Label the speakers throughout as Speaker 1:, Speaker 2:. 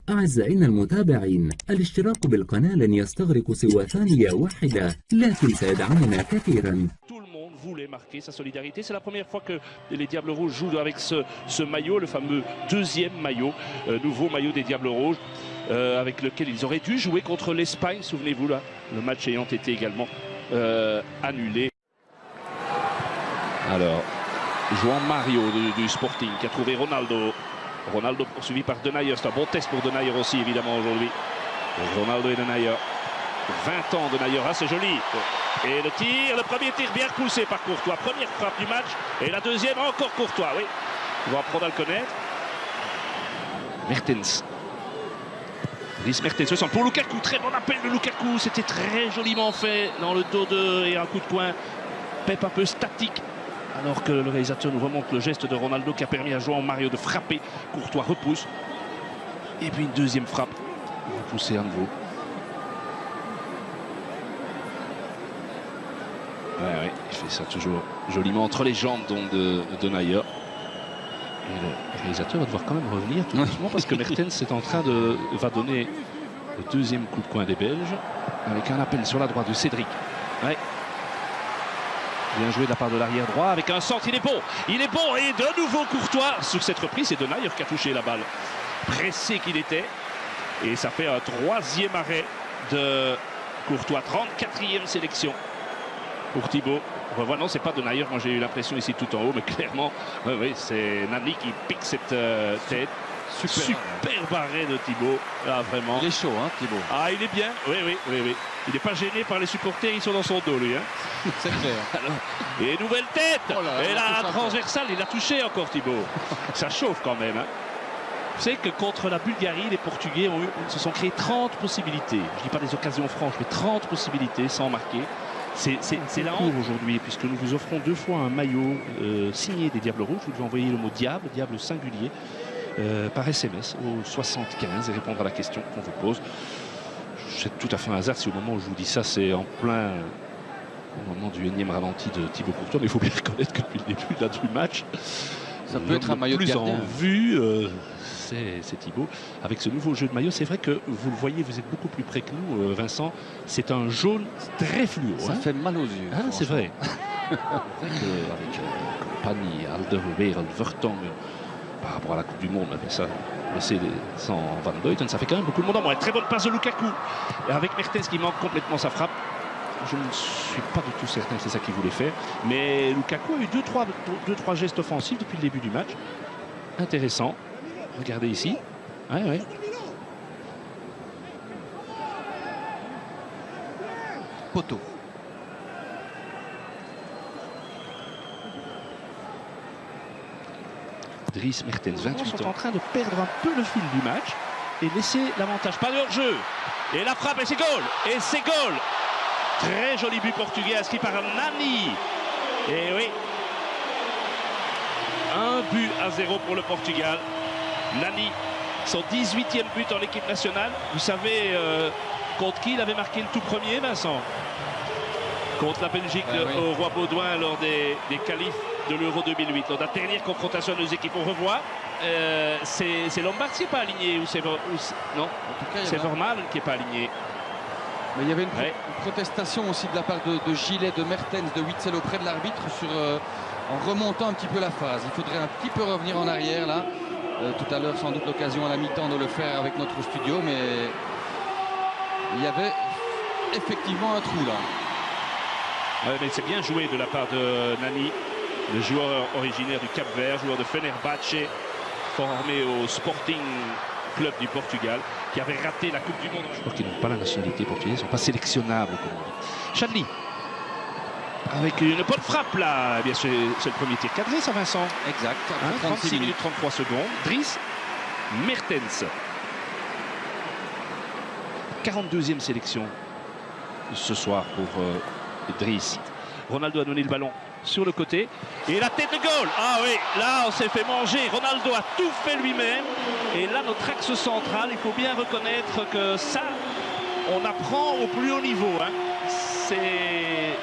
Speaker 1: أعزائنا المتابعين، الاشتراك بالقناة لن يستغرق سوى ثانية واحدة، لكن سيدعمنا كثيرا.
Speaker 2: Tout le monde voulait marquer sa solidarité. C'est la première fois que les Diables Rouges jouent avec ce maillot, le fameux deuxième maillot, nouveau maillot des Diables Rouges, avec lequel ils auraient dû jouer contre l'Espagne, souvenez-vous là, le match ayant été également annulé. Alors, João Mario du Sporting qui a trouvé Ronaldo. Ronaldo poursuivi par Denayer, c'est un bon test pour Denayer aussi évidemment aujourd'hui. Ronaldo et Denayer. 20 ans Denayer, ah c'est joli. Et le tir, le premier tir bien repoussé par Courtois. Première frappe du match et la deuxième encore Courtois, oui. On va apprendre à le connaître. Mertens. Dries Mertens, ce pour Lukaku, très bon appel de Lukaku. C'était très joliment fait dans le dos et un coup de poing. Pep un peu statique. Alors que le réalisateur nous remonte le geste de Ronaldo qui a permis à João Mario de frapper. Courtois repousse. Et puis une deuxième frappe. Repoussé à nouveau. Ouais, il fait ça toujours joliment entre les jambes donc de Denayer. Et le réalisateur va devoir quand même revenir tout doucement parce que Mertens est en train va donner le deuxième coup de poing des Belges avec un appel sur la droite de Cédric. Ouais. Bien joué de la part de l'arrière droit avec un centre, il est bon et de nouveau Courtois. Sur cette reprise, c'est Denayer qui a touché la balle. Pressé qu'il était. Et ça fait un troisième arrêt de Courtois, 34e sélection pour Thibaut. Revois, non, c'est pas Denayer, moi j'ai eu l'impression ici tout en haut, mais clairement, oui, c'est Nani qui pique cette tête. Super barré de Thibaut, là vraiment.
Speaker 3: Il est chaud, hein, Thibaut.
Speaker 2: Ah, il est bien, oui. Il n'est pas gêné par les supporters, ils sont dans son dos, lui. Hein.
Speaker 3: C'est clair.
Speaker 2: Alors, et nouvelle tête.
Speaker 3: Oh là,
Speaker 2: et la transversale, il a touché encore Thibaut. Ça chauffe quand même. Hein. Vous savez que contre la Bulgarie, les Portugais se sont créés 30 possibilités. Je ne dis pas des occasions franches, mais 30 possibilités sans marquer. C'est la honte aujourd'hui, puisque nous vous offrons 2 fois un maillot signé des Diables Rouges. Vous devez envoyer le mot diable, diable singulier, par SMS au 75 et répondre à la question qu'on vous pose. C'est tout à fait un hasard si au moment où je vous dis ça, c'est en plein au moment du énième ralenti de Thibaut Courtois. Mais il faut bien reconnaître que depuis le début du match,
Speaker 3: ça peut être un maillot de gardien.
Speaker 2: Plus en vue, c'est Thibaut. Avec ce nouveau jeu de maillot, c'est vrai que vous le voyez, vous êtes beaucoup plus près que nous, Vincent. C'est un jaune très fluo.
Speaker 3: Ça fait mal aux yeux.
Speaker 2: Ah, c'est vrai. C'est vrai qu'avec Compagnie, Alderweireld, Vertonghen, par rapport à la Coupe du Monde, mais ça, c'est sans Van Deuten, ça fait quand même beaucoup de monde en moins. Très bonne passe de Lukaku. Et avec Mertens qui manque complètement sa frappe. Je ne suis pas du tout certain que c'est ça qu'il voulait faire. Mais Lukaku a eu 2-3 gestes offensifs depuis le début du match. Intéressant. Regardez ici. Ouais.
Speaker 3: Poteau.
Speaker 2: Dries Mertens, 28 ans. Ils sont en train de perdre un peu le fil du match et laisser l'avantage. Pas de hors-jeu. Et la frappe et c'est goal. Et c'est goal. Très joli but portugais inscrit par Nani. Et oui. 1-0 pour le Portugal. Nani, son 18e but en équipe nationale. Vous savez contre qui il avait marqué le tout premier, Vincent? Contre la Belgique au Roi Baudouin lors des qualifs de l'Euro 2008. Lors de la dernière confrontation de nos équipes, on revoit. C'est Lombard qui n'est pas aligné. Non, c'est Vermaelen qui n'est pas aligné.
Speaker 3: Mais il y avait une protestation aussi de la part de Gillet, de Mertens, de Witsel auprès de l'arbitre en remontant un petit peu la phase. Il faudrait un petit peu revenir en arrière là. Tout à l'heure, sans doute l'occasion à la mi-temps de le faire avec notre studio, mais il y avait effectivement un trou là.
Speaker 2: Mais c'est bien joué de la part de Nani, le joueur originaire du Cap-Vert, joueur de Fenerbahçe, formé au Sporting Club du Portugal, qui avait raté la Coupe du Monde. Je crois qu'ils n'ont pas la nationalité portugaise, ils ne sont pas sélectionnables, comme on dit. Chadli, avec une bonne frappe là, eh bien c'est le premier tir cadré, ça, Vincent.
Speaker 3: Exact.
Speaker 2: 36 minutes 33 secondes. Dries Mertens, 42e sélection ce soir pour Dries. Ronaldo a donné le ballon sur le côté et la tête de goal. Ah oui, là on s'est fait manger. Ronaldo a tout fait lui-même. Et là notre axe central, il faut bien reconnaître que ça, on apprend au plus haut niveau. Hein. C'est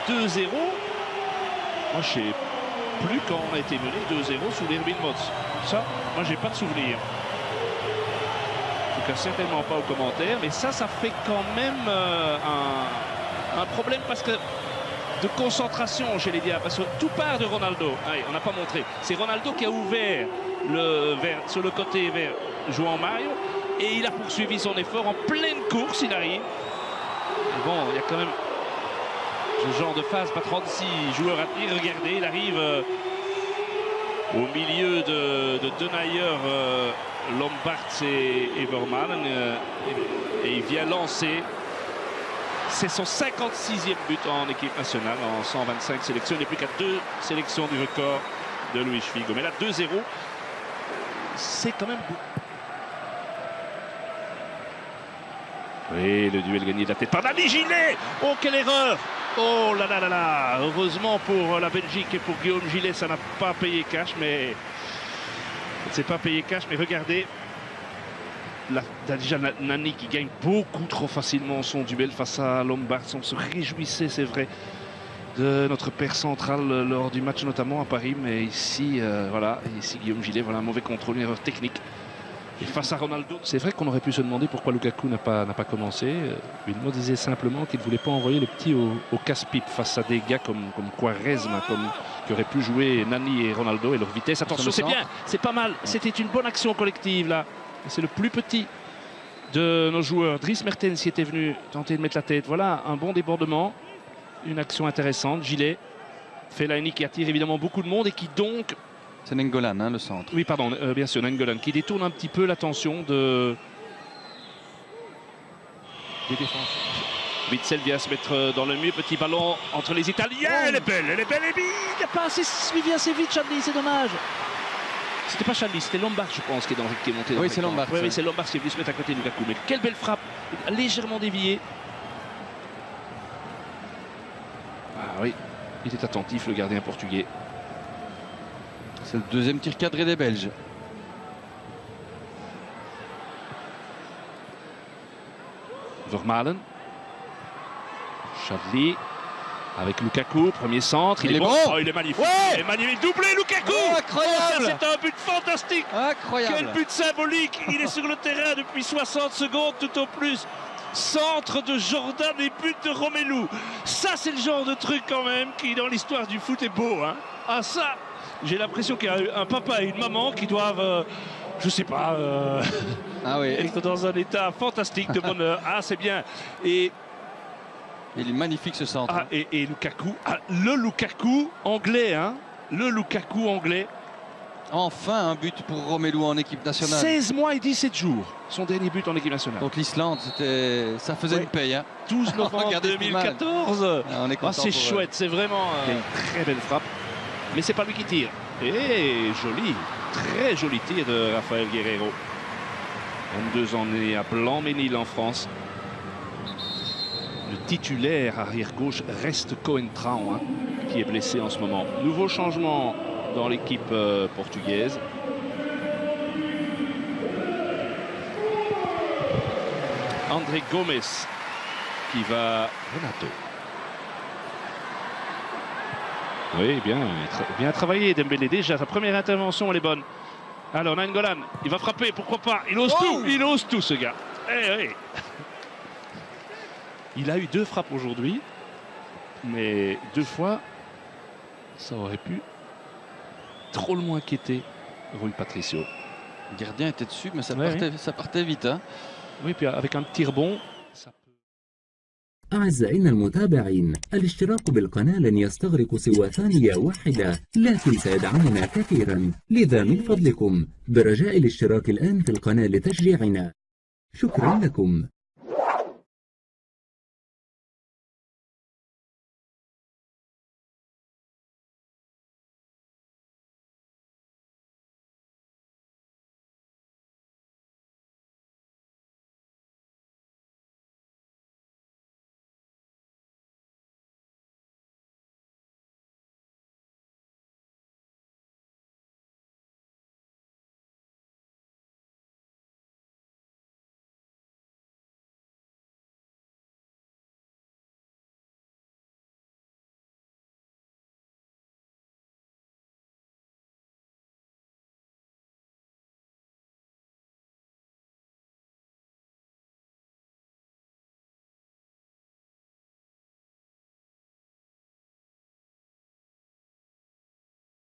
Speaker 2: 2-0. Moi je sais plus quand on a été mené 2-0 sous l'Erwin Mots. Ça, moi j'ai pas de souvenir. tout cas certainement pas aux commentaires, mais ça fait quand même un problème parce que de concentration chez les Diables, parce que tout part de Ronaldo. Allez, on n'a pas montré. C'est Ronaldo qui a ouvert sur le côté vers João Mario et il a poursuivi son effort en pleine course. Il arrive. Et bon, il y a quand même ce genre de phase, pas 36 joueurs à tenir. Regardez, il arrive au milieu de Denayer, Lombards et Vermaelen et il vient lancer. C'est son 56e but en équipe nationale en 125 sélections. Il n'est plus qu'à 2 sélections du record de Luis Figo. Mais là, 2-0, c'est quand même beaucoup. Oui, le duel gagné de la tête par Nani Gillet. Oh, quelle erreur! Oh là là là là! Heureusement pour la Belgique et pour Guillaume Gillet, ça n'a pas payé cash, mais c'est pas payé cash. Mais regardez, déjà Nani qui gagne beaucoup trop facilement son duel face à Lombards. On se réjouissait, c'est vrai, de notre père central lors du match, notamment à Paris. Mais ici, voilà, ici Guillaume Gillet, voilà un mauvais contrôle, une erreur technique. Et face à Ronaldo, c'est vrai qu'on aurait pu se demander pourquoi Lukaku n'a pas commencé. Wilmot disait simplement qu'il ne voulait pas envoyer le petit au casse-pipe face à des gars comme Quaresma, qui auraient pu jouer Nani et Ronaldo et leur vitesse. Attention, c'est bien, c'est pas mal. C'était une bonne action collective là. C'est le plus petit de nos joueurs. Dries Mertens qui était venu tenter de mettre la tête. Voilà un bon débordement, une action intéressante. Gillet, Fellaini qui attire évidemment beaucoup de monde et qui donc...
Speaker 3: C'est Nainggolan, hein, le centre.
Speaker 2: Oui, pardon, bien sûr, Nainggolan qui détourne un petit peu l'attention des défenseurs. Witzel vient se mettre dans le mur, petit ballon entre les Italiens. Oh. Elle est belle, et il n'a pas suivi assez vite, Chadli, c'est dommage. C'était pas Chadli, c'était Lombard, je pense, qui est monté.
Speaker 3: Oui, c'est Lombard.
Speaker 2: Oui, c'est Lombard qui est venu se mettre à côté de Lukaku. Mais quelle belle frappe, légèrement déviée. Ah oui, il est attentif, le gardien portugais.
Speaker 3: C'est le deuxième tir cadré des Belges.
Speaker 2: Vermaelen. Chadli. Avec Lukaku, premier centre. Il est bon. Oh, il est magnifique.
Speaker 3: Ouais,
Speaker 2: il est magnifique. Doublé Lukaku.
Speaker 3: Oh, incroyable.
Speaker 2: C'est un but fantastique.
Speaker 3: Incroyable.
Speaker 2: Quel but symbolique. Il est sur le terrain depuis 60 secondes tout au plus. Centre de Jordan et but de Romelu. Ça, c'est le genre de truc quand même qui, dans l'histoire du foot, est beau. Hein. Ah ça, j'ai l'impression qu'il y a un papa et une maman qui doivent, je sais pas,
Speaker 3: ah oui.
Speaker 2: être dans un état fantastique de bonheur. Ah, c'est bien. Et
Speaker 3: il est magnifique ce centre.
Speaker 2: Ah, et Lukaku, le Lukaku anglais, hein. Le Lukaku anglais.
Speaker 3: Enfin un but pour Romelu en équipe nationale.
Speaker 2: 16 mois et 17 jours, son dernier but en équipe nationale.
Speaker 3: Donc l'Islande, ça faisait une paye. Hein.
Speaker 2: 12 novembre 2014.
Speaker 3: Ah,
Speaker 2: c'est chouette, c'est vraiment une très belle frappe. Mais c'est pas lui qui tire. Et joli, très joli tir de Rafael Guerreiro. 22 ans né à Blanc-Ménil en France. Le titulaire arrière-gauche reste Cohen Traon, hein, qui est blessé en ce moment. Nouveau changement dans l'équipe portugaise. André Gomes qui va... Renato. Oui, bien travaillé Dembélé. Déjà, sa première intervention, elle est bonne. Alors, Nainggolan, il va frapper, pourquoi pas. Il ose tout, ce gars. Il a eu 2 frappes aujourd'hui, mais 2 fois, ça aurait pu drôlement inquiéter Rui Patricio.
Speaker 3: Le gardien était dessus, mais ça partait vite. Hein.
Speaker 2: Oui, puis avec un petit rebond, ça peut...
Speaker 1: أعزائنا المتابعين، الاشتراك بالقناة لن يستغرق سوى ثانية واحدة، لكن سيدعمنا كثيرا، لذا من فضلكم برجاء الاشتراك الآن في القناة لتشجيعنا. شكرا لكم.